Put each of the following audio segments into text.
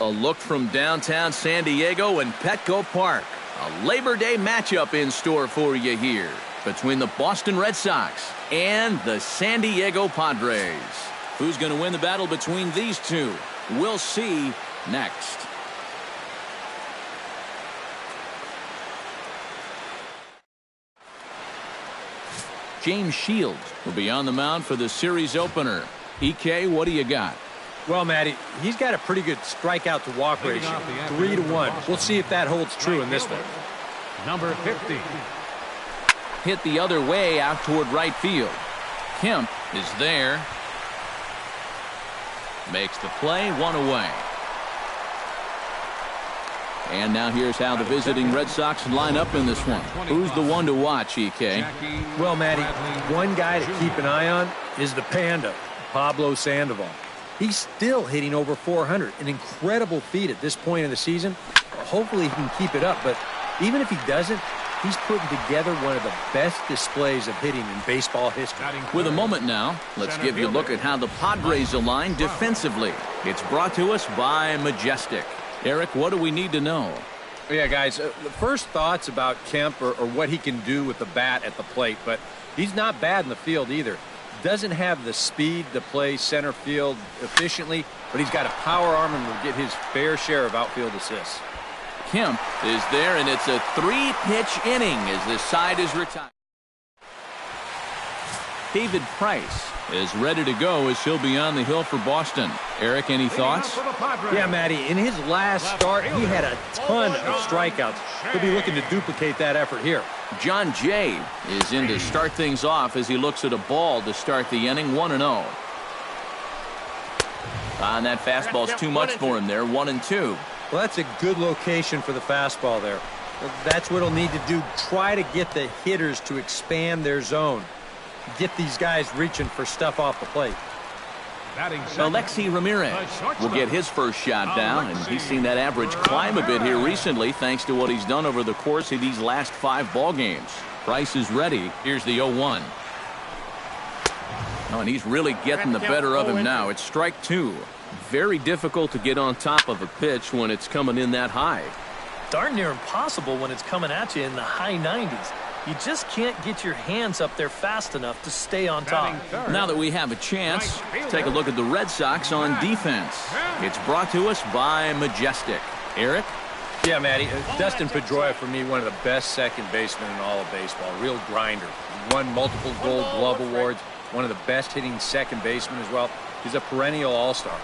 A look from downtown San Diego and Petco Park. A Labor Day matchup in store for you here between the Boston Red Sox and the San Diego Padres. Who's going to win the battle between these two? We'll see next. James Shields will be on the mound for the series opener. EK, what do you got? Well, Matty, he's got a pretty good strikeout to walk ratio, 3-1. We'll see if that holds true in this one. Number 50. Hit the other way out toward right field. Kemp is there. Makes the play, 1 away. And now here's how the visiting Red Sox line up in this one. Who's the one to watch, EK? Well, Matty, one guy to keep an eye on is the Panda, Pablo Sandoval. He's still hitting over 400, an incredible feat at this point in the season. Hopefully he can keep it up, but even if he doesn't, he's putting together one of the best displays of hitting in baseball history. With a moment now, let's give you a look at how the Padres align defensively. It's brought to us by Majestic. Eric, what do we need to know? Yeah, guys, the first thoughts about Kemp are what he can do with the bat at the plate, but he's not bad in the field either. Doesn't have the speed to play center field efficiently, but he's got a power arm and will get his fair share of outfield assists. Kemp is there, and it's a 3-pitch inning as the side is retired. David Price is ready to go as he'll be on the hill for Boston. Eric, any thoughts? Yeah, Matty, in his last start, he had a ton of strikeouts. He'll be looking to duplicate that effort here. John Jay is in to start things off as he looks at a ball to start the inning, 1-0. And that fastball's too much for him there, 1-2. Well, that's a good location for the fastball there. That's what he'll need to do. Try to get the hitters to expand their zone. Get these guys reaching for stuff off the plate. Alexi Ramirez will get his first shot down, and he's seen that average climb a bit here recently thanks to what he's done over the course of these last 5 ball games. Price is ready. Here's the 0-1. Oh, and he's really getting the better of him now. It's strike 2. Very difficult to get on top of a pitch when it's coming in that high. Darn near impossible when it's coming at you in the high 90s. You just can't get your hands up there fast enough to stay on top. Now that we have a chance, take a look at the Red Sox on defense. It's brought to us by Majestic. Eric? Yeah, Matty. Dustin Pedroia, for me, one of the best second basemen in all of baseball. Real grinder. Won multiple Gold Glove awards. One of the best hitting second basemen as well. He's a perennial all-star.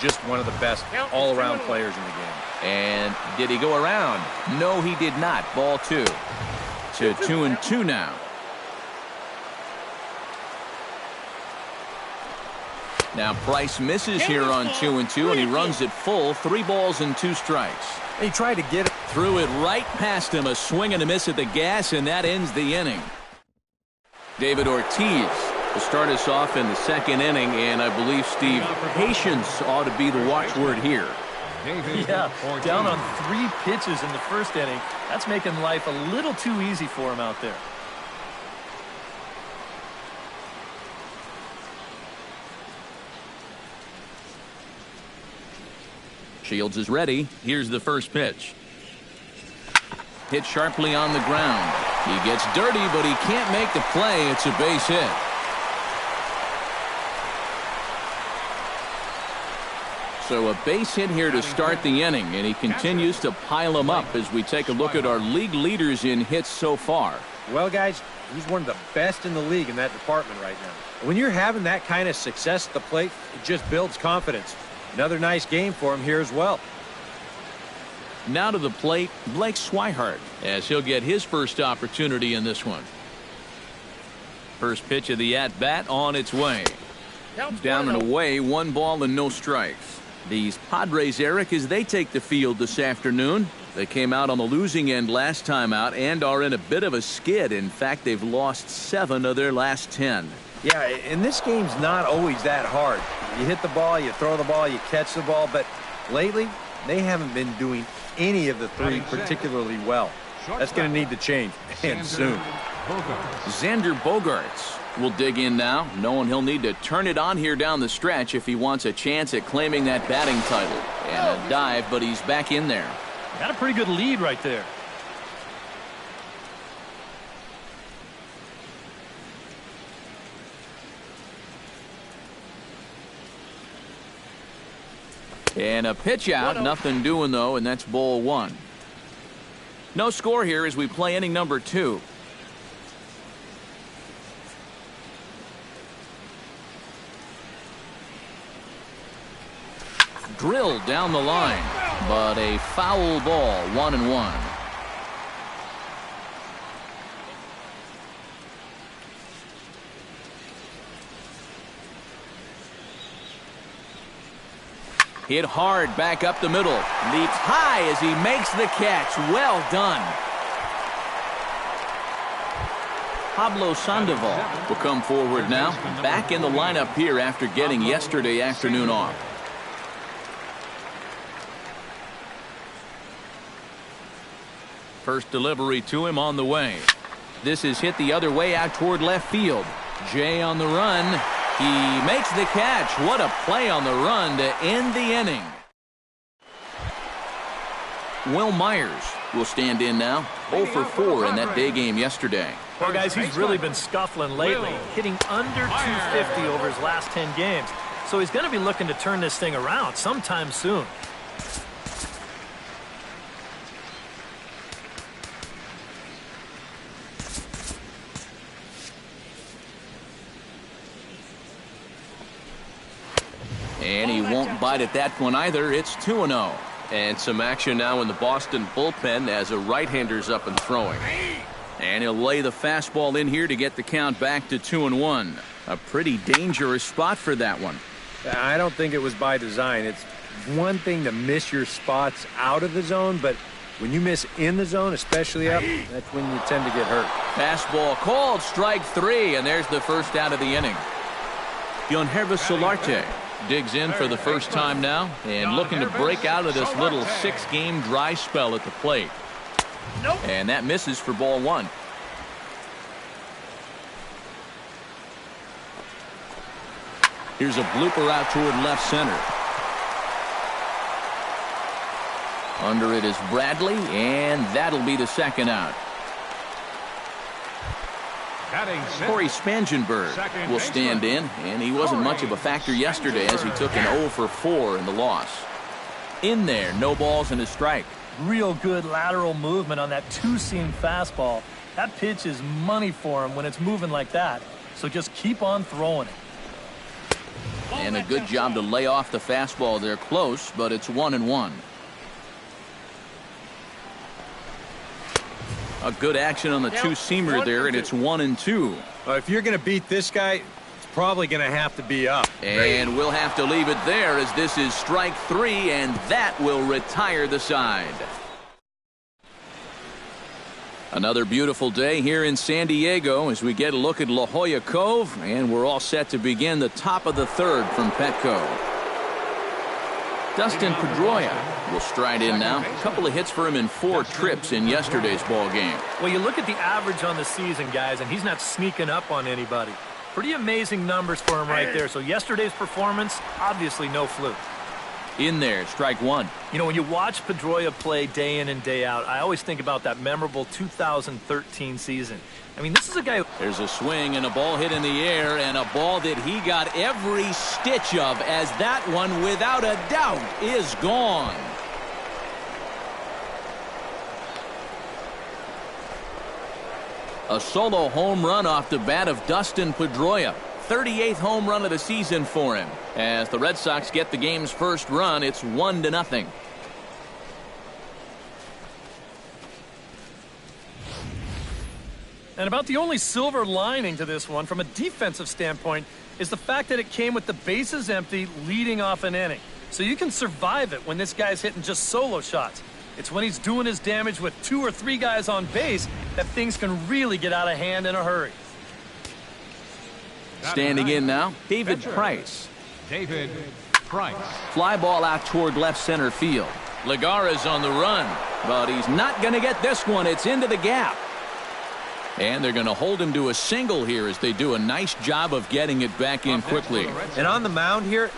Just one of the best all-around players in the game. And did he go around? No, he did not. Ball 2. To 2-2 now. Now Price misses here on 2-2, and he runs it full. 3 balls and 2 strikes. He tried to get it. Threw it right past him. A swing and a miss at the gas, and that ends the inning. David Ortiz will start us off in the second inning, and I believe, Steve, patience ought to be the watchword here. Yeah, down on 3 pitches in the first inning. That's making life a little too easy for him out there. Shields is ready. Here's the first pitch. Hit sharply on the ground. He gets dirty, but he can't make the play. It's a base hit. So a base hit here to start the inning, and he continues to pile them up as we take a look at our league leaders in hits so far. Well, guys, he's one of the best in the league in that department right now. When you're having that kind of success at the plate, it just builds confidence. Another nice game for him here as well. Now to the plate, Blake Swihart, as he'll get his first opportunity in this one. First pitch of the at-bat on its way. Down and away, 1 ball and no strikes. These Padres, Eric, as they take the field this afternoon. They came out on the losing end last time out and are in a bit of a skid. In fact, they've lost 7 of their last 10. Yeah, and this game's not always that hard. You hit the ball, you throw the ball, you catch the ball, but lately they haven't been doing any of the 3 particularly well. That's going to need to change, and soon. Xander Bogaerts will dig in now, knowing he'll need to turn it on here down the stretch if he wants a chance at claiming that batting title. And a dive, but he's back in there. Got a pretty good lead right there. And a pitch out, nothing doing though, and that's ball one. No score here as we play inning number 2. Drilled down the line, but a foul ball, 1-1. Hit hard back up the middle. Leaps high as he makes the catch. Well done. Pablo Sandoval will come forward now. Back in the lineup here after getting yesterday afternoon off. First delivery to him on the way. This is hit the other way out toward left field. Jay on the run. He makes the catch. What a play on the run to end the inning. Will Myers will stand in now. 0 for 4 in that day game yesterday. Well, guys, he's really been scuffling lately, hitting under 250 over his last 10 games. So he's going to be looking to turn this thing around sometime soon. And he won't bite at that one either. It's 2-0. And some action now in the Boston bullpen as a right-hander's up and throwing. And he'll lay the fastball in here to get the count back to 2-1. A pretty dangerous spot for that one. I don't think it was by design. It's one thing to miss your spots out of the zone, but when you miss in the zone, especially up, that's when you tend to get hurt. Fastball called, strike 3, and there's the first out of the inning. Yonhervis Solarte digs in for the first time now and looking to break out of this little 6-game dry spell at the plate. And that misses for ball 1. Here's a blooper out toward left center. Under it is Bradley, and that'll be the second out. Corey Spangenberg will stand in, and he wasn't much of a factor yesterday as he took an 0 for 4 in the loss. In there, no balls and a strike. Real good lateral movement on that two-seam fastball. That pitch is money for him when it's moving like that. So just keep on throwing it. And a good job to lay off the fastball there close, but it's 1-1. A good action on the two-seamer there, and it's 1-2. If you're going to beat this guy, it's probably going to have to be up. And we'll have to leave it there as this is strike 3, and that will retire the side. Another beautiful day here in San Diego as we get a look at La Jolla Cove, and we're all set to begin the top of the third from Petco. Dustin Pedroia will stride in now. A couple of hits for him in 4 trips in yesterday's ball game. Well, you look at the average on the season, guys, and he's not sneaking up on anybody. Pretty amazing numbers for him right there. So yesterday's performance, obviously no fluke. In there, strike 1. You know, when you watch Pedroia play day in and day out, I always think about that memorable 2013 season. I mean, this is a guy. There's a swing and a ball hit in the air, and a ball that he got every stitch of, as that one, without a doubt, is gone. A solo home run off the bat of Dustin Pedroia. 38th home run of the season for him. As the Red Sox get the game's first run, it's 1-0. And about the only silver lining to this one from a defensive standpoint is the fact that it came with the bases empty leading off an inning. So you can survive it when this guy's hitting just solo shots. It's when he's doing his damage with 2 or 3 guys on base that things can really get out of hand in a hurry. Standing in now, David Price. Fly ball out toward left center field. Lagares on the run. but he's not going to get this one. It's into the gap. And they're going to hold him to a single here as they do a nice job of getting it back in quickly. And on the mound here,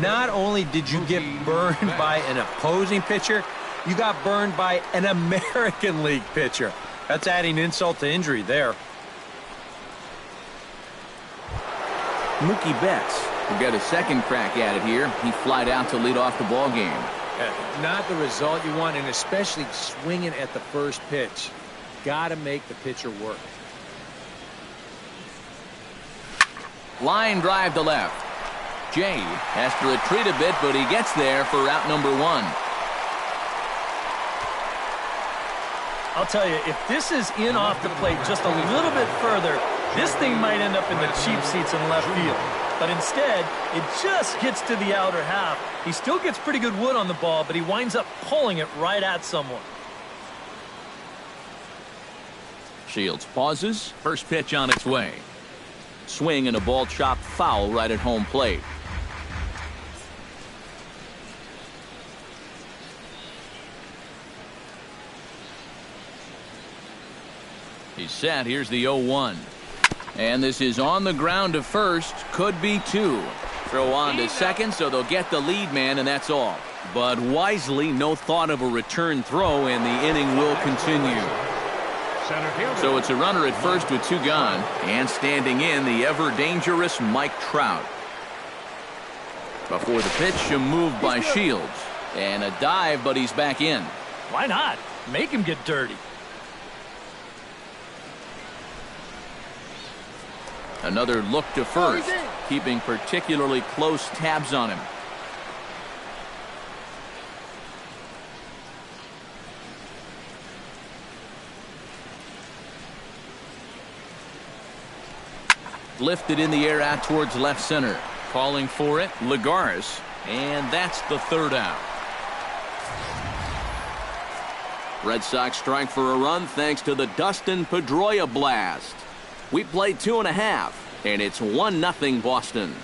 not only did you get burned by an opposing pitcher, you got burned by an American League pitcher. That's adding insult to injury there. Mookie Betts will get a second crack at it here. He flied out to lead off the ball game. Not the result you want, and especially swinging at the first pitch. Got to make the pitcher work. Line drive to left. Jay has to retreat a bit, but he gets there for out number one. I'll tell you, if this is in off the plate just a little bit further, this thing might end up in the cheap seats in left field. But instead, it just gets to the outer half. He still gets pretty good wood on the ball, but he winds up pulling it right at someone. Shields pauses. First pitch on its way. Swing and a ball chopped foul right at home plate. He's set. Here's the 0-1. And this is on the ground to first. Could be two. Throw on to second, so they'll get the lead man, and that's all. But wisely, no thought of a return throw, and the inning will continue. So it's a runner at first with two gone, and standing in the ever-dangerous Mike Trout. Before the pitch, a move by Shields. And a dive, but he's back in. Why not? Make him get dirty. Another look to first, keeping particularly close tabs on him. Lifted in the air out towards left center. Calling for it, Lagares. And that's the third out. Red Sox strike for a run thanks to the Dustin Pedroia blast. We played 2.5, and it's 1-0 Boston.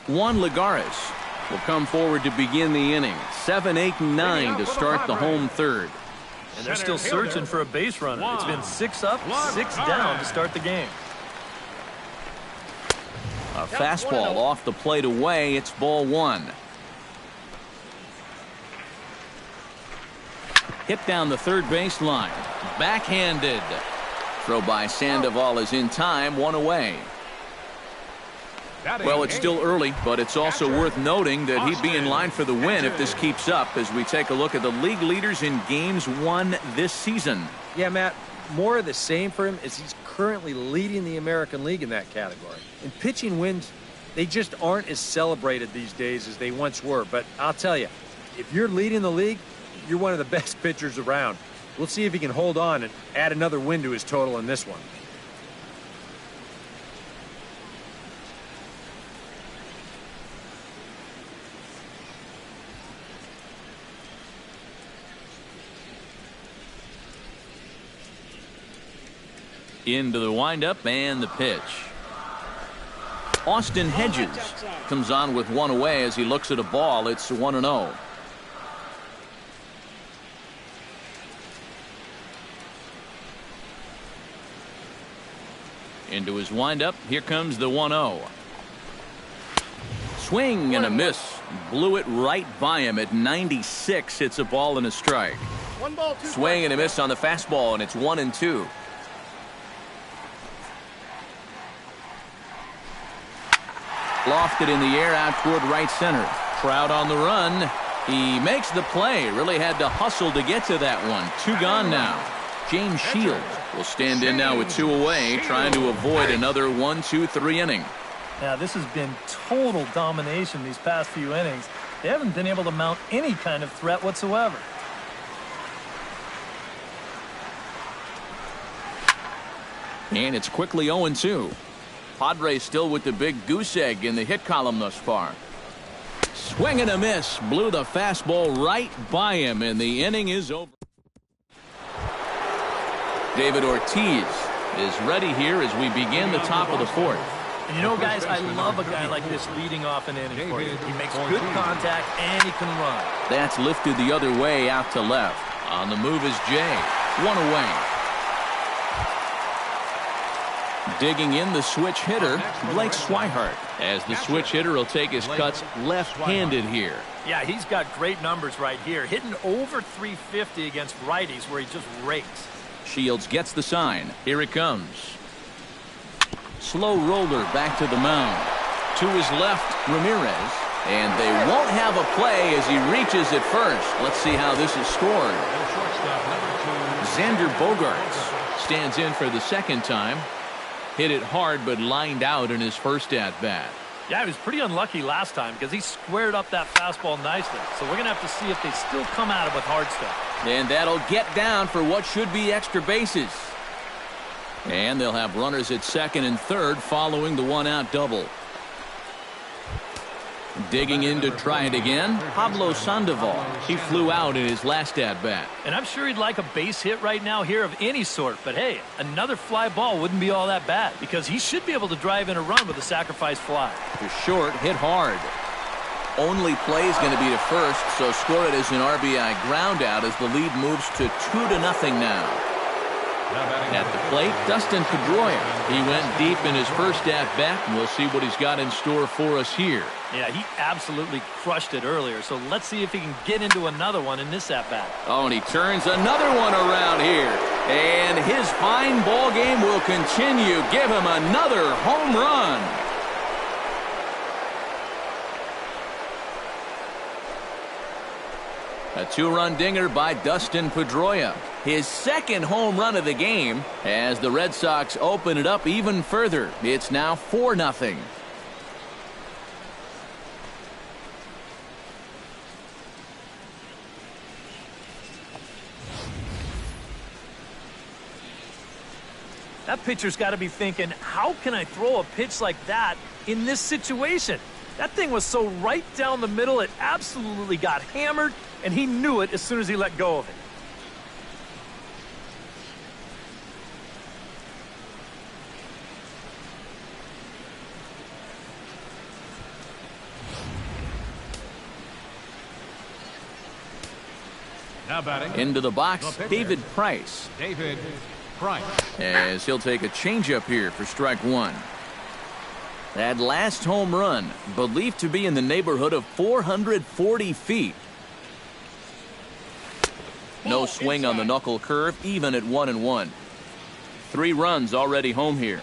Juan Lagares will come forward to begin the inning. 7, 8, and 9 to start the home third. And they're still searching for a base runner. It's been 6 up, 6 down to start the game. A fastball off the plate away. It's ball one. Hit down the third baseline. Backhanded. Throw by Sandoval is in time. One away. Well, it's still early, but it's also worth noting that he'd be in line for the win if this keeps up as we take a look at the league leaders in games won this season. Yeah, Matt, more of the same for him as he's currently leading the American League in that category. And pitching wins, they just aren't as celebrated these days as they once were. But I'll tell you, if you're leading the league, you're one of the best pitchers around. We'll see if he can hold on and add another win to his total in this one. Into the windup and the pitch. Austin Hedges comes on with one away as he looks at a ball. It's 1-0. Into his windup. Here comes the 1-0. Swing and a miss. Blew it right by him at 96. It's a ball and a strike. Swing and a miss on the fastball, and it's 1-2. Lofted in the air out toward right center. Trout on the run. He makes the play. Really had to hustle to get to that one. Two gone now. James Shields will stand in now with two away, trying to avoid another 1-2-3 inning. Now, this has been total domination these past few innings. They haven't been able to mount any kind of threat whatsoever. And it's quickly 0-2. Padres still with the big goose egg in the hit column thus far. Swing and a miss. Blew the fastball right by him, and the inning is over. David Ortiz is ready here as we begin the top of the fourth. And you know, guys, I love a guy like this leading off an inning for you. He makes good contact, and he can run. That's lifted the other way out to left. On the move is Jay. One away. Digging in the switch hitter, Blake Swihart, as the switch hitter will take his cuts left-handed here. Yeah, he's got great numbers right here, hitting over 350 against righties where he just rakes. Shields gets the sign. Here it comes. Slow roller back to the mound. To his left, Ramirez. And they won't have a play as he reaches at first. Let's see how this is scored. Xander Bogaerts stands in for the second time. Hit it hard but lined out in his first at-bat. Yeah, he was pretty unlucky last time because he squared up that fastball nicely. So we're going to have to see if they still come at it with hard stuff. And that'll get down for what should be extra bases. And they'll have runners at second and third following the one-out double. Digging in to try it again, Pablo Sandoval. He flew out in his last at-bat. And I'm sure he'd like a base hit right now here of any sort. But hey, another fly ball wouldn't be all that bad because he should be able to drive in a run with a sacrifice fly. To short, hit hard. Only play is going to be to first, so score it as an RBI ground out as the lead moves to 2-0 now. At the plate, Dustin Pedroia. He went deep in his first at-bat, and we'll see what he's got in store for us here. Yeah, he absolutely crushed it earlier, so let's see if he can get into another one in this at-bat. Oh, and he turns another one around here. And his fine ball game will continue. Give him another home run. A two-run dinger by Dustin Pedroia. His second home run of the game as the Red Sox open it up even further. It's now 4-0. That pitcher's got to be thinking, how can I throw a pitch like that in this situation? That thing was so right down the middle, it absolutely got hammered, and he knew it as soon as he let go of it. Now batting. Into the box, David Price. David Price. As he'll take a changeup here for strike one. That last home run, believed to be in the neighborhood of 440 feet. No swing on the knuckle curve, even at 1-1. 3 runs already home here.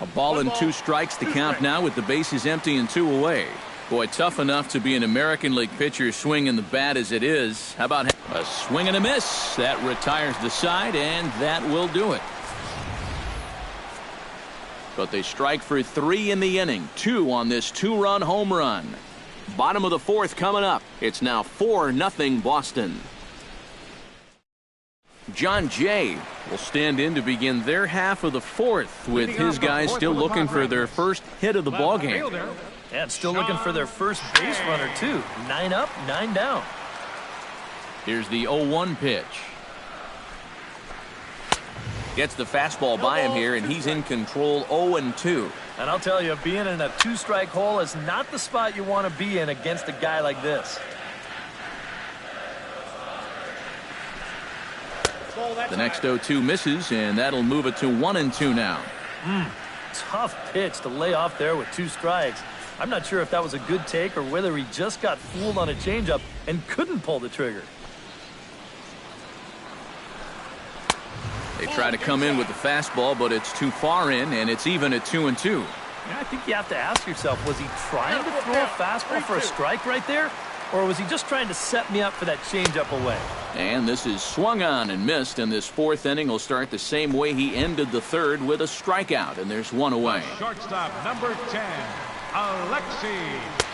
A ball and 2 strikes to count now with the bases empty and 2 away. Boy, tough enough to be an American League pitcher swinging the bat as it is. How about a swing and a miss? That retires the side, and that will do it. But they strike for 3 in the inning. 2 on this 2-run home run. Bottom of the 4th coming up. It's now 4-0 Boston. John Jay will stand in to begin their half of the 4th with his guys still looking for their first hit of the ballgame. Yeah, still looking for their first base runner, too. 9 up, 9 down. Here's the 0-1 pitch. Gets the fastball by him here, and he's in control 0-2. And I'll tell you, being in a 2-strike hole is not the spot you want to be in against a guy like this. The next 0-2 misses, and that'll move it to 1-2 now. Tough pitch to lay off there with 2 strikes. I'm not sure if that was a good take or whether he just got fooled on a changeup and couldn't pull the trigger. They try to come in with the fastball, but it's too far in, and it's even at 2-2. Yeah, I think you have to ask yourself, was he trying to throw a fastball for a strike right there? Or was he just trying to set me up for that changeup away? And this is swung on and missed, and this 4th inning will start the same way he ended the 3rd with a strikeout, and there's 1 away. Shortstop number 10,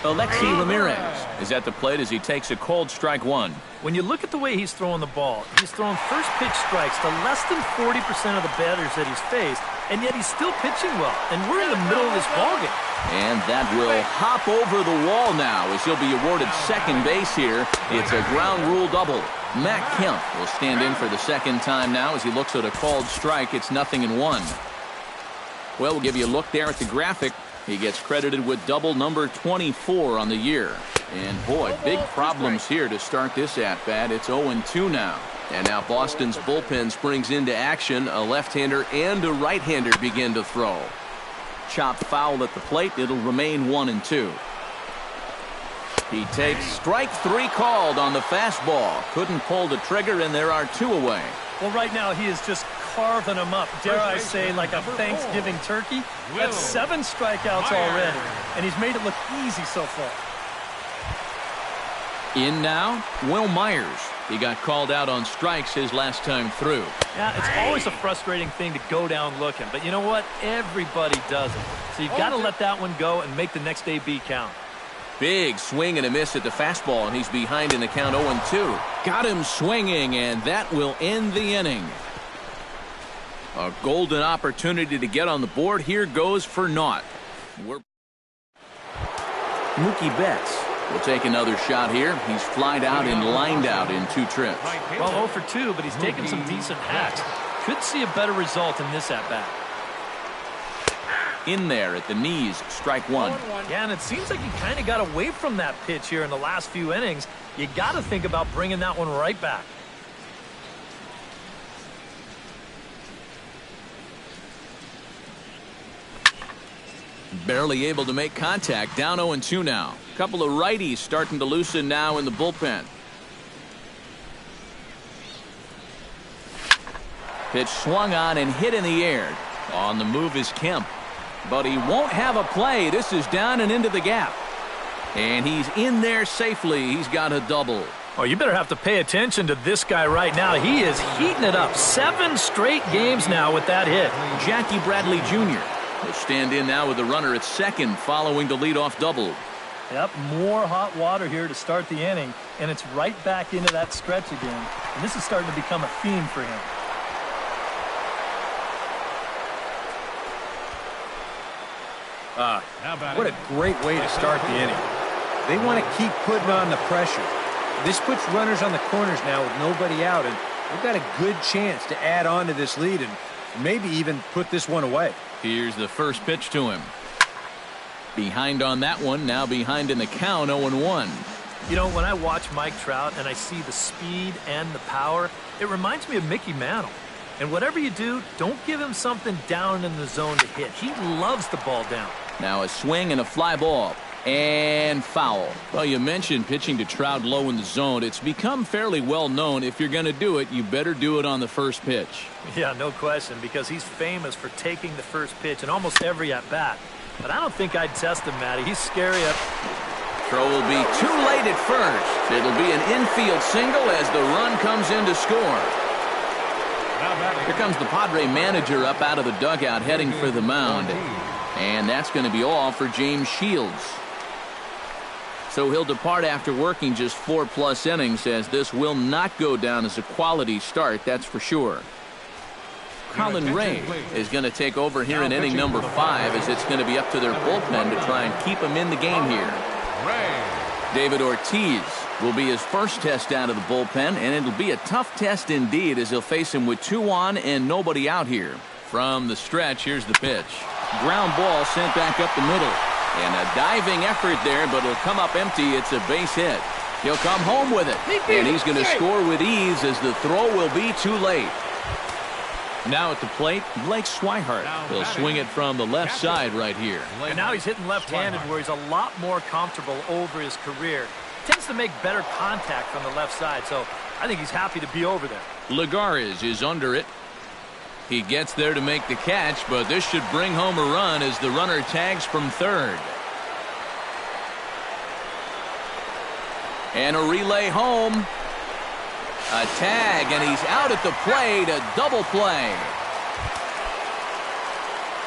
Alexi Ramirez is at the plate as he takes a cold strike 1. When you look at the way he's throwing the ball, he's throwing first pitch strikes to less than 40% of the batters that he's faced, and yet he's still pitching well, and we're in the middle of this ballgame. And that will hop over the wall now as he'll be awarded second base here. It's a ground rule double. Matt Kemp will stand in for the second time now as he looks at a called strike. It's 0-1. Well, we'll give you a look there at the graphic. He gets credited with double number 24 on the year. And boy, big problems here to start this at-bat. It's 0-2 now. And now Boston's bullpen springs into action. A left-hander and a right-hander begin to throw. Chopped foul at the plate. It'll remain 1-2. He takes strike 3 called on the fastball. Couldn't pull the trigger, and there are 2 away. Well, right now he is just carving them up, dare I say, like a Thanksgiving turkey. That's 7 strikeouts already, and he's made it look easy so far. In now, Will Myers. He got called out on strikes his last time through. Yeah, it's always a frustrating thing to go down looking, but you know what? Everybody does it. So you've got to let that one go and make the next AB count. Big swing and a miss at the fastball, and he's behind in the count 0-2. Got him swinging, and that will end the inning. A golden opportunity to get on the board. Here goes for naught. Mookie Betts will take another shot here. He's flied out and lined out in 2 trips. Well, 0 for 2, but he's taken some decent hacks. Could see a better result in this at-bat. In there at the knees, strike 1. Yeah, and it seems like he kind of got away from that pitch here in the last few innings. You got to think about bringing that one right back. Barely able to make contact. Down 0-2 now. A couple of righties starting to loosen now in the bullpen. Pitch swung on and hit in the air. On the move is Kemp. But he won't have a play. This is down and into the gap. And he's in there safely. He's got a double. Oh, you better have to pay attention to this guy right now. He is heating it up. 7 straight games now with that hit. Jackie Bradley Jr. will stand in now with the runner at second following the leadoff double. Yep, more hot water here to start the inning. And it's right back into that stretch again. And this is starting to become a theme for him. What a great way to start the inning. They want to keep putting on the pressure. This puts runners on the corners now with nobody out, and they've got a good chance to add on to this lead and maybe even put this one away. Here's the first pitch to him. Behind on that one, now behind in the count, 0-1. You know, when I watch Mike Trout and I see the speed and the power, it reminds me of Mickey Mantle. And whatever you do, don't give him something down in the zone to hit. He loves the ball down. Now a swing and a fly ball. And foul. Well, you mentioned pitching to Trout low in the zone. It's become fairly well known. If you're going to do it, you better do it on the first pitch. Yeah, no question, because he's famous for taking the first pitch in almost every at-bat. But I don't think I'd test him, Matty. He's scary up. Throw will be too late at first. It'll be an infield single as the run comes in to score. Here comes the Padre manager up out of the dugout heading for the mound. And that's going to be all for James Shields. So he'll depart after working just 4+ innings, as this will not go down as a quality start, that's for sure. Colin Ray is going to take over here in inning number 5, as it's going to be up to their bullpen to try and keep him in the game here. David Ortiz will be his first test out of the bullpen, and it'll be a tough test indeed, as he'll face him with 2 on and nobody out here. From the stretch, here's the pitch. Ground ball sent back up the middle. And a diving effort there, but it'll come up empty. It's a base hit. He'll come home with it. And he's going to score with ease, as the throw will be too late. Now at the plate, Blake Swihart. He'll swing it from the left side right here. And now he's hitting left-handed, where he's a lot more comfortable over his career. Tends to make better contact from the left side, so I think he's happy to be over there. Lagares is under it. He gets there to make the catch, but this should bring home a run as the runner tags from third. And a relay home. A tag, and he's out at the plate. A double play.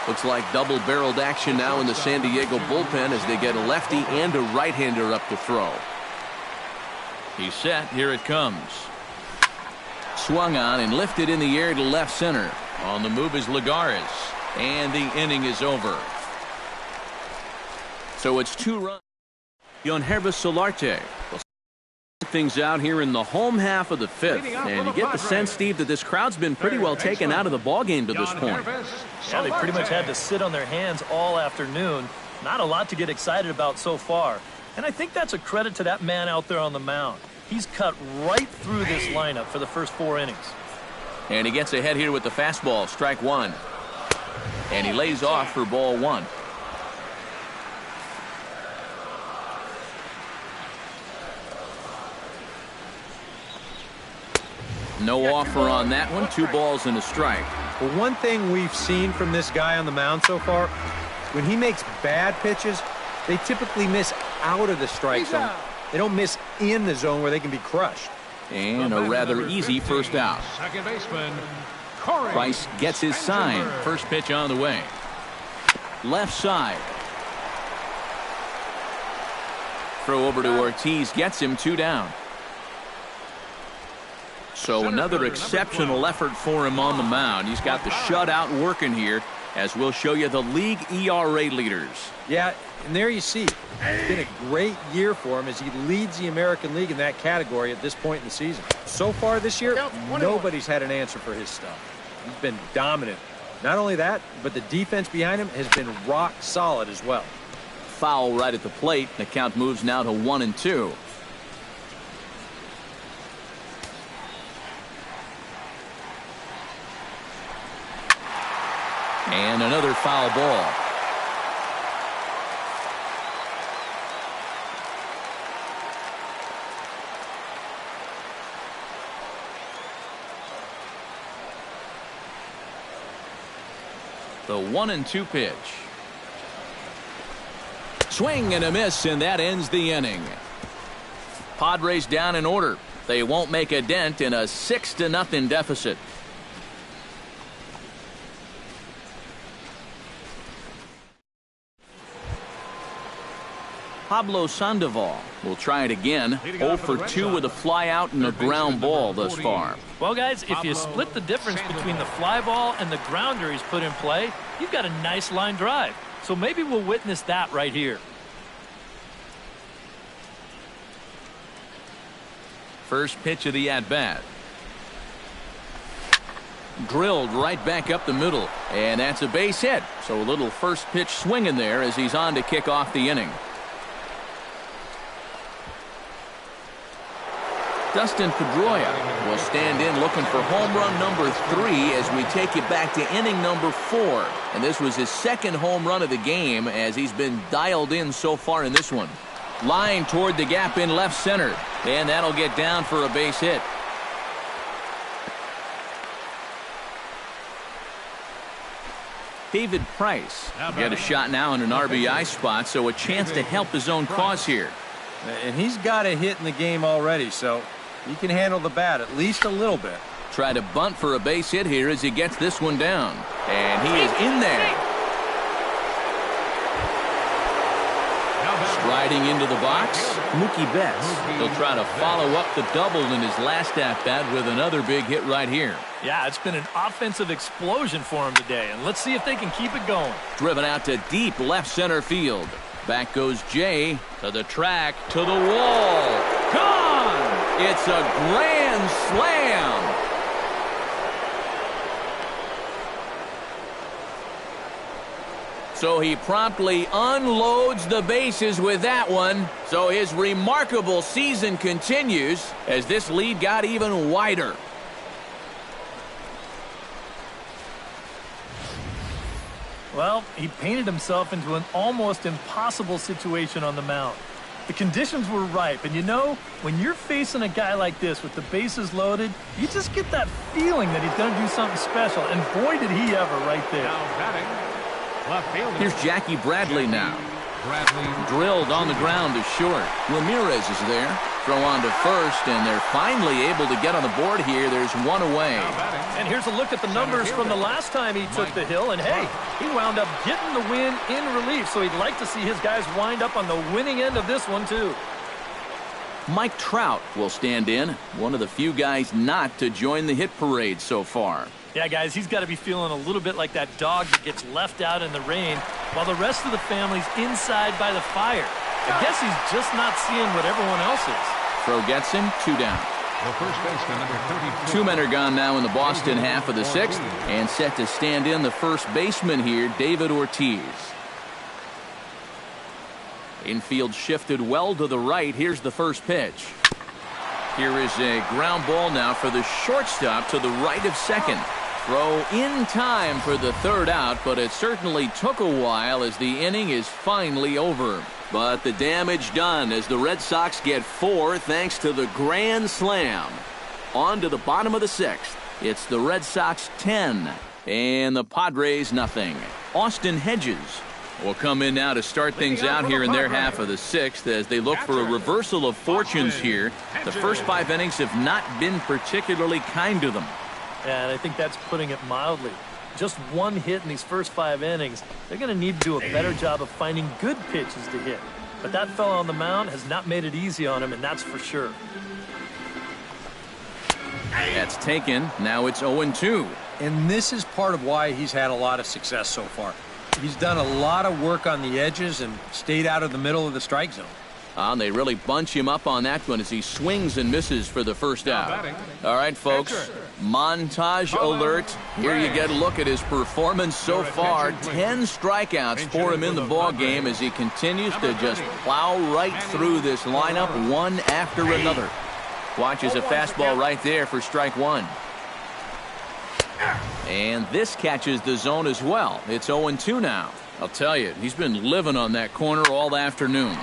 Looks like double-barreled action now in the San Diego bullpen as they get a lefty and a right-hander up to throw. He's set. Here it comes. Swung on and lifted in the air to left center. On the move is Lagares. And the inning is over. So it's 2 runs. Yonhervis Solarte will things out here in the home half of the fifth. And you get the sense, Steve, that this crowd's been pretty well taken out of the ballgame to this point. Yeah, they pretty much had to sit on their hands all afternoon. Not a lot to get excited about so far. And I think that's a credit to that man out there on the mound. He's cut right through this lineup for the first 4 innings. And he gets ahead here with the fastball, strike one. And he lays off for ball one. No offer on that one. 2 balls and a strike. Well, one thing we've seen from this guy on the mound so far, when he makes bad pitches, they typically miss out of the strike zone. They don't miss in the zone where they can be crushed. And a rather easy first out. Second baseman, Price gets his sign. First pitch on the way. Left side. Throw over to Ortiz, gets him 2 down. So another exceptional effort for him on the mound. He's got the shutout working here, as we'll show you the league ERA leaders. Yeah, and there you see, it's been a great year for him as he leads the American League in that category at this point in the season. So far this year, nobody's had an answer for his stuff. He's been dominant. Not only that, but the defense behind him has been rock solid as well. Foul right at the plate. The count moves now to 1-2. And another foul ball. The 1-2 pitch. Swing and a miss, and that ends the inning. Padres down in order. They won't make a dent in a 6-0 deficit. Pablo Sandoval will try it again. 0 for 2 with a fly out and a ground ball thus far. Well, guys, if you split the difference between the fly ball and the grounder he's put in play, you've got a nice line drive. So maybe we'll witness that right here. First pitch of the at-bat. Drilled right back up the middle, and that's a base hit. So a little first pitch swing in there as he's on to kick off the inning. Dustin Pedroia will stand in looking for home run number 3 as we take you back to inning number 4. And this was his second home run of the game as he's been dialed in so far in this one. Line toward the gap in left center. And that'll get down for a base hit. David Price will get a shot now in an RBI spot, so a chance to help his own cause here. And he's got a hit in the game already, so he can handle the bat at least a little bit. Try to bunt for a base hit here as he gets this one down. And he is in there. Striding into the box, Mookie Betts. He'll try to follow up the double in his last at-bat with another big hit right here. Yeah, it's been an offensive explosion for him today, and let's see if they can keep it going. Driven out to deep left center field. Back goes Jay to the track, to the wall. Gone! It's a grand slam. So he promptly unloads the bases with that one. So his remarkable season continues as this lead got even wider. Well, he painted himself into an almost impossible situation on the mound. The conditions were ripe, and you know, when you're facing a guy like this with the bases loaded, you just get that feeling that he's going to do something special, and boy did he ever right there. Now batting, left fielder. Here's Jackie Bradley now. Drilled on the ground to short. Ramirez is there. Throw on to first, and they're finally able to get on the board here. There's one away. And here's a look at the numbers from the last time he took the hill, and hey, he wound up getting the win in relief, so he'd like to see his guys wind up on the winning end of this one too. Mike Trout will stand in, one of the few guys not to join the hit parade so far. Yeah, guys, he's got to be feeling a little bit like that dog that gets left out in the rain while the rest of the family's inside by the fire. I guess he's just not seeing what everyone else is. Throw gets him, 2 down. The first baseman, number 34. 2 men are gone now in the Boston half of the 6th, and set to stand in the first baseman here, David Ortiz. Infield shifted well to the right. Here's the first pitch. Here is a ground ball now for the shortstop to the right of second. Throw in time for the 3rd out, but it certainly took a while as the inning is finally over. But the damage done as the Red Sox get 4 thanks to the grand slam. On to the bottom of the 6th. It's the Red Sox 10 and the Padres nothing. Austin Hedges will come in now to start things out here in their half of the 6th as they look for a reversal of fortunes here. The first 5 innings have not been particularly kind to them. And I think that's putting it mildly. Just 1 hit in these first 5 innings. They're going to need to do a better job of finding good pitches to hit. But that fella on the mound has not made it easy on him, and that's for sure. That's taken. Now it's 0-2. And this is part of why he's had a lot of success so far. He's done a lot of work on the edges and stayed out of the middle of the strike zone. And they really bunch him up on that one as he swings and misses for the first out. All right, folks, montage alert. Here you get a look at his performance so far. 10 strikeouts for him in the ball game as he continues to just plow right through this lineup one after another. Watches a fastball right there for strike 1. And this catches the zone as well. It's 0-2 now. I'll tell you, he's been living on that corner all afternoon.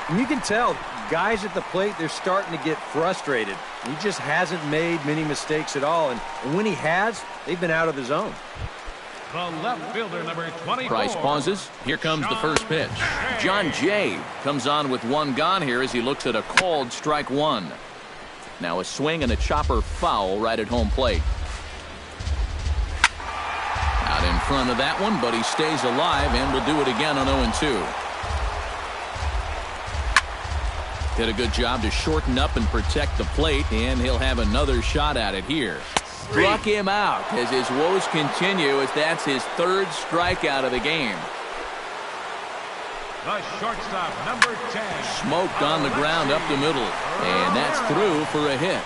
And you can tell guys at the plate, they're starting to get frustrated. He just hasn't made many mistakes at all. And when he has, they've been out of the zone. The left fielder, number 24. Price pauses. Here comes the first pitch. John Jay comes on with 1 gone here as he looks at a called strike 1. Now a swing and a chopper foul right at home plate. Out in front of that one, but he stays alive and will do it again on 0-2. Did a good job to shorten up and protect the plate, and he'll have another shot at it here. Struck him out as his woes continue as that's his 3rd strikeout of the game. The shortstop, number 10. Smoked on the ground up the middle, and that's through for a hit.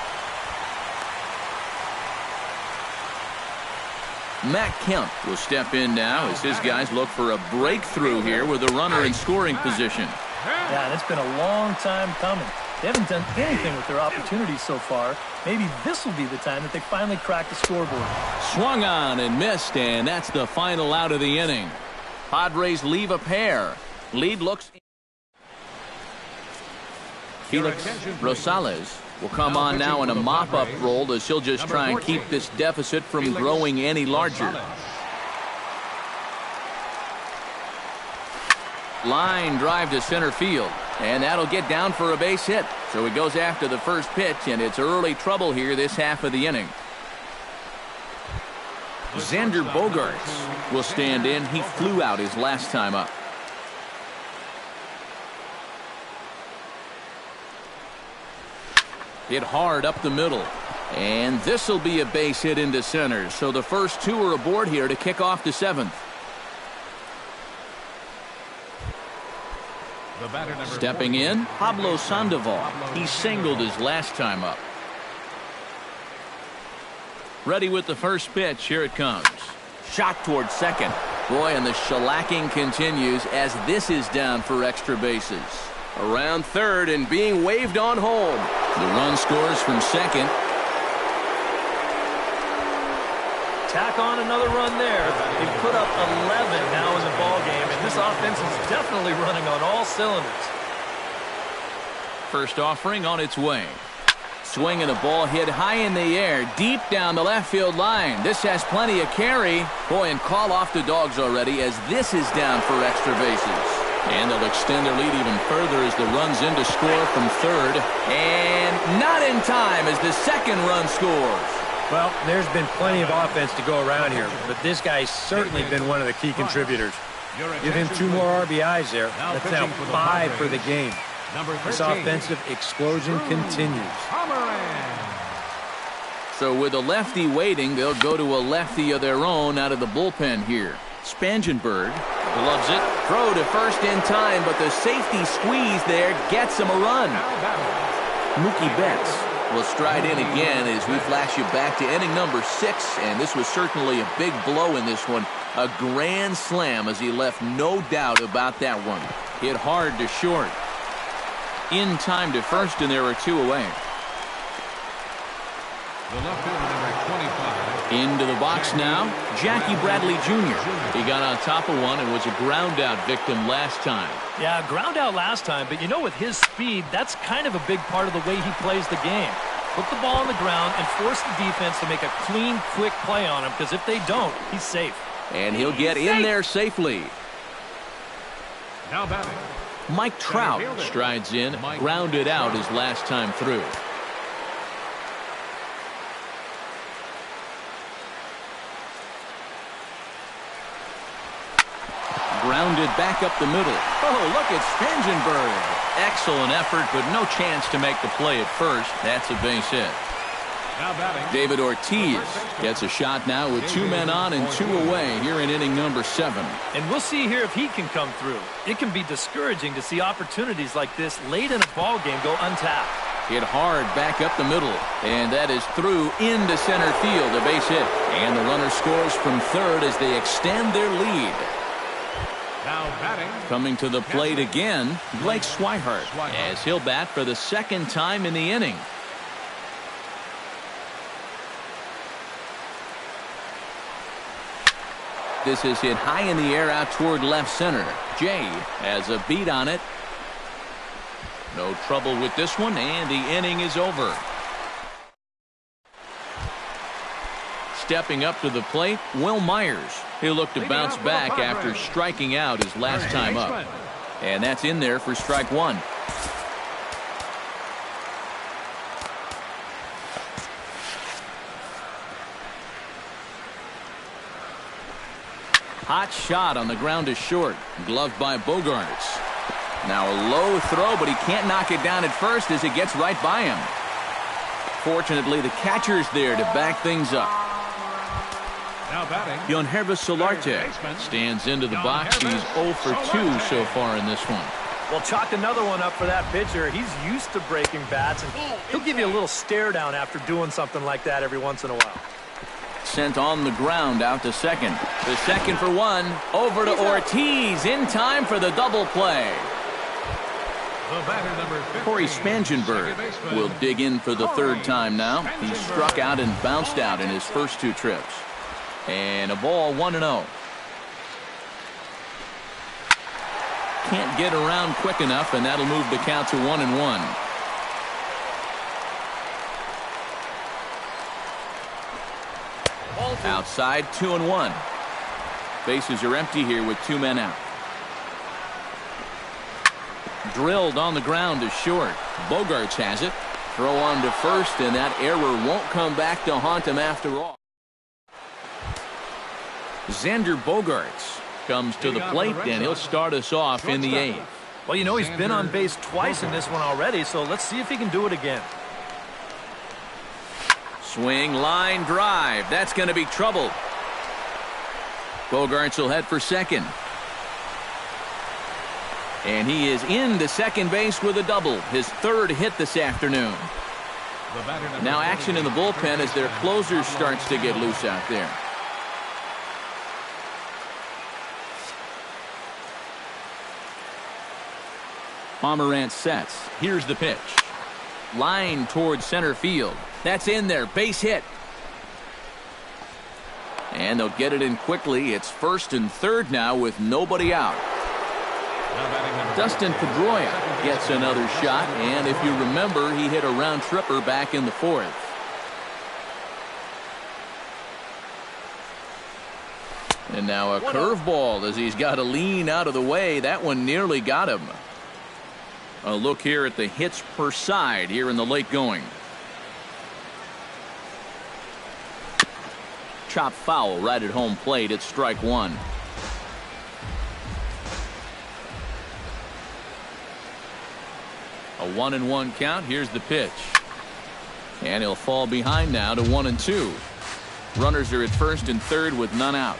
Matt Kemp will step in now as his guys look for a breakthrough here with a runner in scoring position. Yeah, and it's been a long time coming. They haven't done anything with their opportunities so far. Maybe this will be the time that they finally crack the scoreboard. Swung on and missed, and that's the final out of the inning. Padres leave a pair. Lead looks. Felix Rosales will come on now in a mop-up role as he'll just try and keep this deficit from growing any larger. Line drive to center field, and that'll get down for a base hit. So he goes after the first pitch, and it's early trouble here this half of the inning. Xander Bogaerts will stand in. He flew out his last time up. Hit hard up the middle, and this will be a base hit into center. So the first 2 are aboard here to kick off the 7th. Stepping in, Pablo Sandoval. He singled his last time up. Ready with the first pitch. Here it comes. Shot towards second. Boy, and the shellacking continues as this is down for extra bases. Around third and being waved on home. The run scores from second. Tack on another run there. They've put up 11 now in the ball game, and this offense is definitely running on all cylinders. First offering on its way. Swing and a ball hit high in the air, deep down the left field line. This has plenty of carry. Boy, and call off the Dogs already as this is down for extra bases. And they'll extend their lead even further as the run's in to score from third. And not in time as the second run scores. Well, there's been plenty of offense to go around here, but this guy's certainly been one of the key contributors. Give him 2 more RBIs there. That's now 5 for the game. This offensive explosion continues. So with a lefty waiting, they'll go to a lefty of their own out of the bullpen here. Spangenberg loves it. Throw to first in time, but the safety squeeze there gets him a run. Mookie Betts will stride in again as we flash you back to inning number 6, and this was certainly a big blow in this one. A grand slam as he left no doubt about that one. hit hard to short. In time to first, and there are 2 away. The left fielder, number 25. Into the box now, Jackie Bradley Jr. He got on top of one and was a ground out victim last time. Yeah, ground out last time, but you know, with his speed, that's kind of a big part of the way he plays the game. Put the ball on the ground and force the defense to make a clean, quick play on him, because if they don't, he's safe. And he'll get in there safely. Now batting. Mike Trout strides in, grounded out his last time through. Grounded back up the middle. Oh, look at Spangenberg. Excellent effort, but no chance to make the play at first. That's a base hit. Now batting. David Ortiz gets a shot now with 2 men on and 2 away here in inning number 7. And we'll see here if he can come through. It can be discouraging to see opportunities like this late in a ball game go untapped. Hit hard back up the middle, and that is through into center field, a base hit. And the runner scores from third as they extend their lead. Now batting. Coming to the plate again, Blake Swihart, as he'll bat for the 2nd time in the inning. This is hit high in the air out toward left center. Jay has a beat on it. No trouble with this one, and the inning is over. Stepping up to the plate, Will Myers. He'll look to bounce back after striking out his last time up. And that's in there for strike 1. Hot shot on the ground to short. Gloved by Bogaerts. Now a low throw, but he can't knock it down at first as it gets right by him. Fortunately, the catcher's there to back things up. Now batting. Yonhervis Solarte stands into the box. He's 0 for 2 so far in this one. Well, chalk another one up for that pitcher. He's used to breaking bats, and he'll give you a little stare down after doing something like that every once in a while. Sent on the ground out to second. The second for 1. Over to Ortiz in time for the double play. The batter, number 15. Corey Spangenberg will dig in for the 3rd time now. He struck out and bounced out in his first 2 trips. And a ball 1-0. Can't get around quick enough, and that'll move the count to 1-1. Outside, 2-1. Bases are empty here with 2 men out. Drilled on the ground to short. Bogaerts has it. Throw on to first, and that error won't come back to haunt him after all. Xander Bogaerts comes to the plate, and he'll start us off in the 8th. Well, you know, he's been on base twice in this one already, so let's see if he can do it again. Swing, line, drive. That's going to be trouble. Bogaerts will head for second. And he is into second base with a double. His 3rd hit this afternoon. Now action in the bullpen as their closer starts to get loose out there. Pomerantz sets. Here's the pitch. Line towards center field. That's in there. Base hit. And they'll get it in quickly. It's 1st and 3rd now with nobody out. Dustin Pedroia gets another shot, and if you remember, he hit a round tripper back in the 4th. And now a curveball as he's got to lean out of the way. That one nearly got him. A look here at the hits per side here in the late going. Chop foul right at home plate. It's strike 1. A 1-1 count. Here's the pitch. And he'll fall behind now to 1-2. Runners are at 1st and 3rd with none out.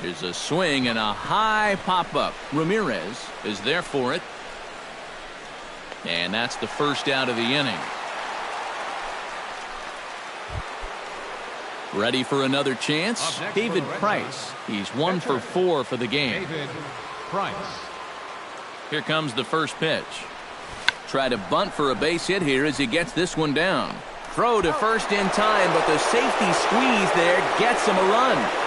Here's a swing and a high pop-up. Ramirez is there for it. And that's the first out of the inning. Ready for another chance? David Price. He's 1 for 4 for the game. David Price. Here comes the first pitch. Try to bunt for a base hit here as he gets this one down. Throw to first in time, but the safety squeeze there gets him a run.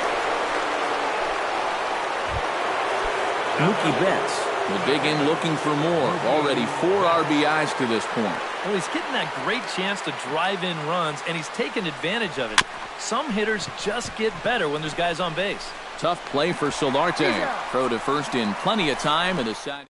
Mookie Betts will dig in looking for more. Already 4 RBIs to this point. Well, he's getting that great chance to drive in runs, and he's taking advantage of it. Some hitters just get better when there's guys on base. Tough play for Solarte. Throw to first in plenty of time, and the side.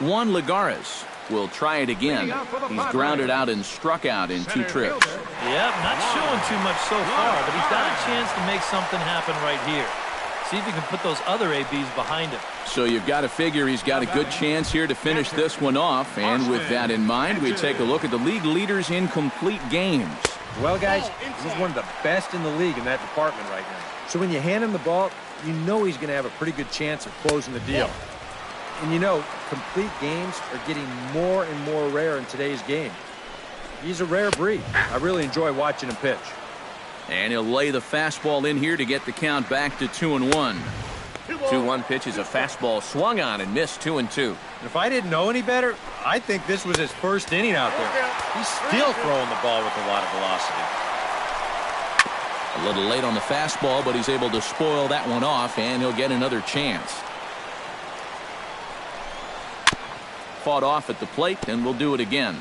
Juan Lagares will try it again. He's grounded out and struck out in 2 trips. Yep, not showing too much so far, but he's got a chance to make something happen right here. See if he can put those other ABs behind him. So you've got to figure he's got a good chance here to finish this one off. And with that in mind, we take a look at the league leaders in complete games. Well, guys, he's one of the best in the league in that department right now. So when you hand him the ball, you know he's going to have a pretty good chance of closing the deal. And you know, complete games are getting more and more rare in today's game. He's a rare breed. I really enjoy watching him pitch. And he'll lay the fastball in here to get the count back to 2-1. 2-1 pitch is a fastball swung on and missed 2-2. And if I didn't know any better, I think this was his first inning out there. He's still throwing the ball with a lot of velocity. A little late on the fastball, but he's able to spoil that one off, and he'll get another chance. Fought off at the plate, and we'll do it again.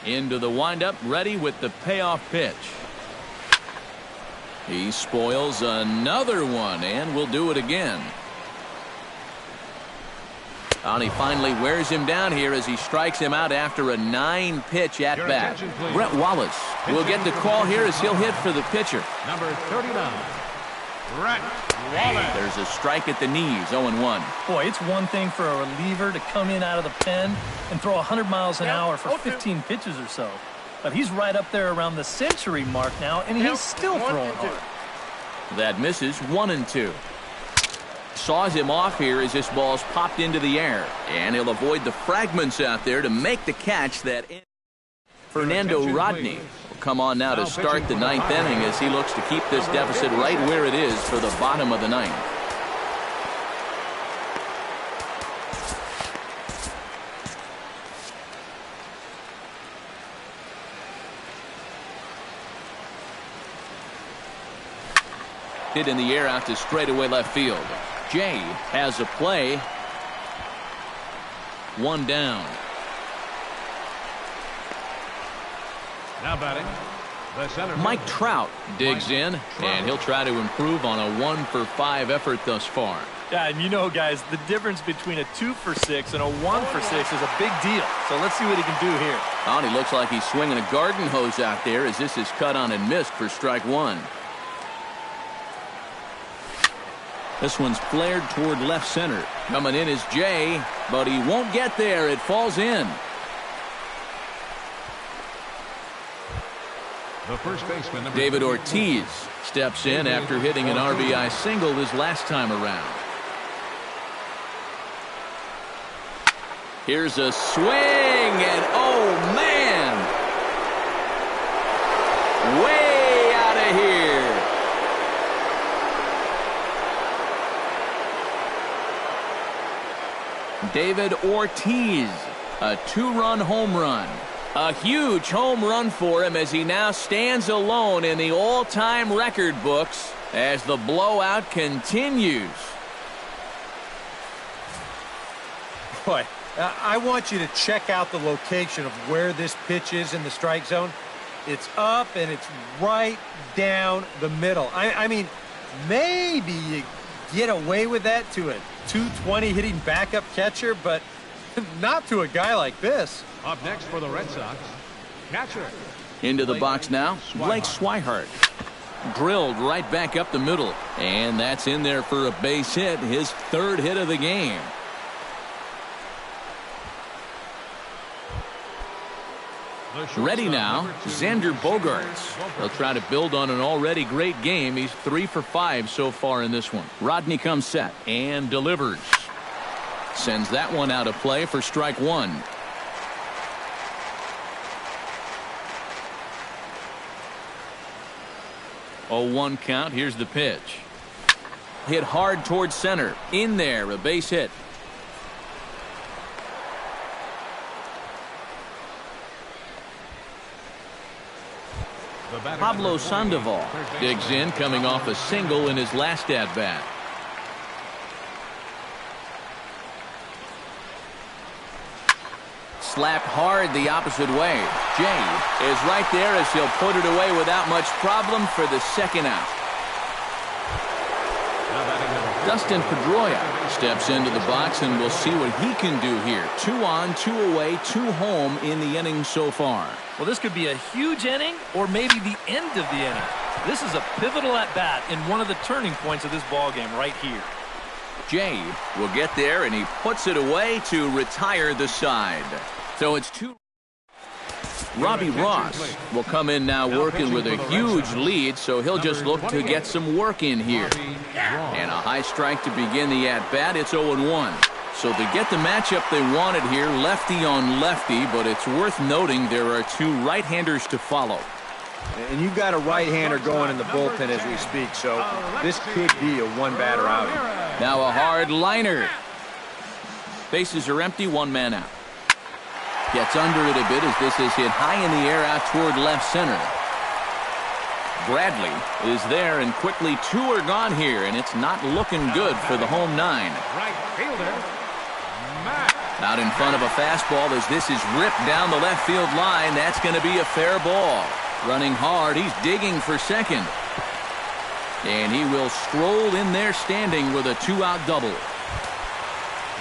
Into the windup, ready with the payoff pitch. He spoils another one, and we'll do it again. And he finally wears him down here as he strikes him out after a 9-pitch at-bat. Brett Wallace will get the call here as he'll hit for the pitcher. Number 39, Brett Wallace. There's a strike at the knees, 0-1. Boy, it's one thing for a reliever to come in out of the pen and throw 100 miles an hour for 15 pitches or so. But he's right up there around the century mark now, and he's still throwing hard. That misses 1-2. Saws him off here as this ball's popped into the air. And he'll avoid the fragments out there to make the catch that. Fernando Rodney will come on now to start the 9th inning as he looks to keep this deficit right where it is for the bottom of the 9th. Hit in the air out to straightaway left field. Jay has a play. 1 down. Now batting, the center. Mike Trout digs in, and he'll try to improve on a 1-for-5 effort thus far. Yeah, and you know, guys, the difference between a 2-for-6 and a 1-for-6 is a big deal. So let's see what he can do here. And he looks like he's swinging a garden hose out there as this is cut on and missed for strike 1. This one's flared toward left center. Coming in is Jay, but he won't get there. It falls in. The first baseman, number David Ortiz steps in after hitting an RBI single his last time around. Here's a swing, and oh man! Way out of here! David Ortiz, a 2-run home run. A huge home run for him as he now stands alone in the all-time record books as the blowout continues. Boy, I want you to check out the location of where this pitch is in the strike zone. It's up and it's right down the middle. I mean, maybe you get away with that to a 220 hitting backup catcher, but not to a guy like this. Up next for the Red Sox, catcher. Into the box now, Blake Swihart. Drilled right back up the middle, and that's in there for a base hit, his 3rd hit of the game. Ready now, Xander Bogaerts. They'll try to build on an already great game. He's 3 for 5 so far in this one. Rodney comes set and delivers. Sends that one out of play for strike one. 0-1 count. Here's the pitch. Hit hard towards center. In there, a base hit. Pablo Sandoval digs in, coming off a single in his last at-bat. Slapped hard the opposite way. Jay is right there as he'll put it away without much problem for the second out. Dustin Pedroia steps into the box, and we'll see what he can do here. 2 on, 2 away, 2 home in the inning so far. Well, this could be a huge inning or maybe the end of the inning. This is a pivotal at-bat in one of the turning points of this ball game right here. Jay will get there, and he puts it away to retire the side. So it's 2. Robbie Ross will come in now working with a huge lead, so he'll just look to get some work in here. And a high strike to begin the at-bat. It's 0-1. So to get the matchup they wanted here, lefty on lefty, but it's worth noting there are 2 right-handers to follow. And you've got a right-hander going in the bullpen as we speak, so this could be a one-batter outing. Now a hard liner. Bases are empty, 1 man out. Gets under it a bit as this is hit high in the air out toward left center. Bradley is there, and quickly 2 are gone here, and it's not looking good for the home 9. Right fielder, Matt. Out in front of a fastball as this is ripped down the left field line. That's going to be a fair ball. Running hard, he's digging for second. And he will stroll in there standing with a 2-out double.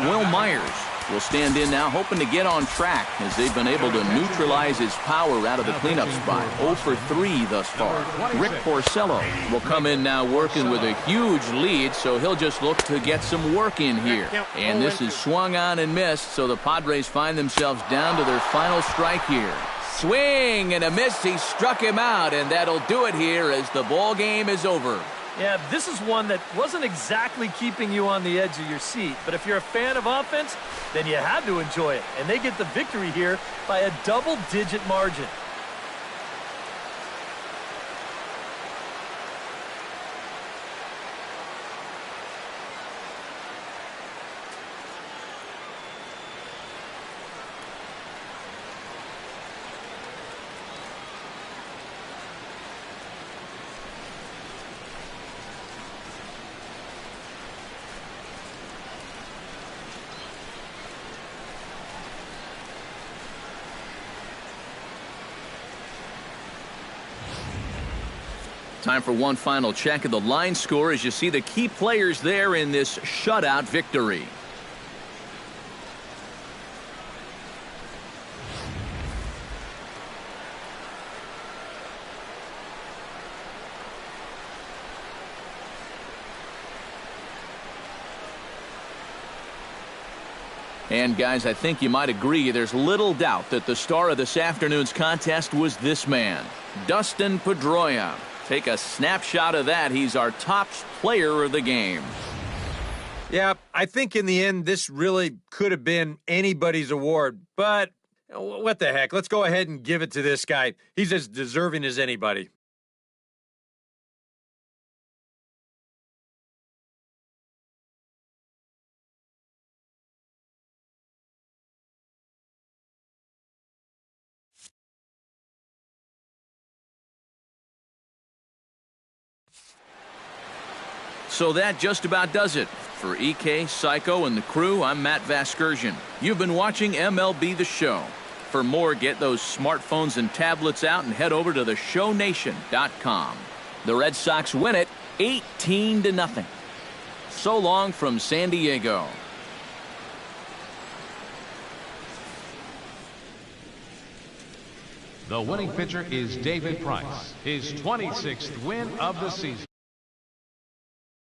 Will Myers will stand in now, hoping to get on track as they've been able to neutralize his power out of the cleanup spot. 0 for 3 thus far. Rick Porcello will come in now working with a huge lead, so he'll just look to get some work in here. And this is swung on and missed, so the Padres find themselves down to their final strike here. Swing and a miss. He struck him out, and that'll do it here as the ball game is over. Yeah, this is one that wasn't exactly keeping you on the edge of your seat, but if you're a fan of offense, then you had to enjoy it. And they get the victory here by a double-digit margin. Time for one final check of the line score as you see the key players there in this shutout victory. And guys, I think you might agree there's little doubt that the star of this afternoon's contest was this man, Dustin Pedroia. Take a snapshot of that. He's our top player of the game. Yeah, I think in the end, this really could have been anybody's award. But what the heck? Let's go ahead and give it to this guy. He's as deserving as anybody. So that just about does it. For EK, Psycho, and the crew, I'm Matt Vasgersian. You've been watching MLB The Show. For more, get those smartphones and tablets out and head over to theshownation.com. The Red Sox win it 18-0. So long from San Diego. The winning pitcher is David Price, his 26th win of the season.